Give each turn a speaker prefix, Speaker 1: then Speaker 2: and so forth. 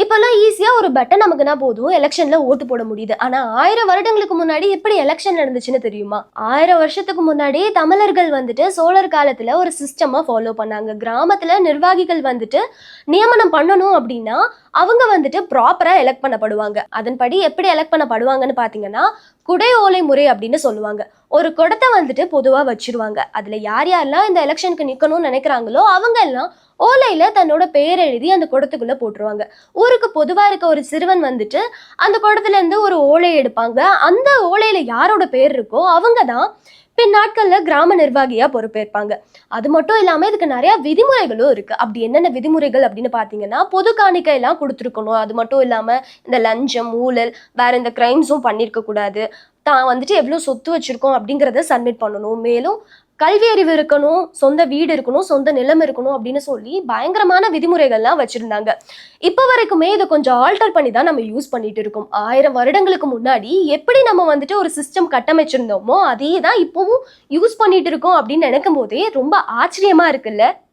Speaker 1: இப்போல்லாம் ஈஸியா ஒரு பட்டன் அமுக்குனா போதும் எலெக்ஷன்ல ஓட்டு போட முடியுது. ஆனா 1000 வருடங்களுக்கு முன்னாடி எப்படி எலெக்ஷன் நடந்துச்சுன்னு தெரியுமா? 1000 வருஷத்துக்கு முன்னாடி தமிழர்கள் வந்துட்டு சோழர் காலத்துல ஒரு சிஸ்டமா ஃபாலோ பண்ணாங்க. கிராமத்துல நிர்வாகிகள் வந்துட்டு நியமனம் பண்ணணும் அப்படின்னா அவங்க வந்துட்டு ப்ராப்பரா எலெக்ட் பண்ணப்படுவாங்க. அதன்படி எப்படி எலெக்ட் பண்ணப்படுவாங்கன்னு பாத்தீங்கன்னா குடை ஓலை முறை அப்படின்னு சொல்லுவாங்க. ஒரு குடத்தை வந்துட்டு பொதுவா வச்சிருவாங்க. அதுல யார் யாரெல்லாம் இந்த எலெக்ஷனுக்கு நிக்கணும்னு நினைக்கிறாங்களோ அவங்க எல்லாம் ஓலையில தன்னோட பெயர் எழுதி அந்த குடத்துக்குள்ள போட்டுருவாங்க. ஊருக்கு பொதுவா இருக்க ஒரு சிறுவன் வந்துட்டு அந்த குடத்துல இருந்து ஒரு ஓலை எடுப்பாங்க. அந்த ஓலையில யாரோட பேர் இருக்கோ அவங்க தான் பின் நாட்கள்ல கிராம நிர்வாகியா பொறுப்பேற்பாங்க. அது மட்டும் இல்லாம இதுக்கு நிறைய விதிமுறைகளும் இருக்கு. அப்படி என்னென்ன விதிமுறைகள் அப்படின்னு பாத்தீங்கன்னா, பொது காணிக்கை எல்லாம் கொடுத்துருக்கணும். அது மட்டும் இல்லாம இந்த லஞ்சம், ஊழல், வேற இந்த கிரைம்ஸும் பண்ணிருக்க கூடாது. தான் வந்துட்டு எவ்வளவு சொத்து வச்சிருக்கோம் அப்படிங்கறத சப்மிட் பண்ணணும். மேலும் கல்வி அறிவு இருக்கணும், சொந்த வீடு இருக்கணும், சொந்த நிலம் இருக்கணும் அப்படின்னு சொல்லி பயங்கரமான விதிமுறைகள்லாம் வச்சிருந்தாங்க. இப்போ வரைக்குமே இதை கொஞ்சம் ஆல்டர் பண்ணி தான் நம்ம யூஸ் பண்ணிட்டு இருக்கோம். 1000 வருடங்களுக்கு முன்னாடி எப்படி நம்ம வந்துட்டு ஒரு சிஸ்டம் கட்டமைச்சிருந்தோமோ அதே தான் இப்பவும் யூஸ் பண்ணிட்டு இருக்கோம் அப்படின்னு நினைக்கும் போதே ரொம்ப ஆச்சரியமா இருக்குல்ல.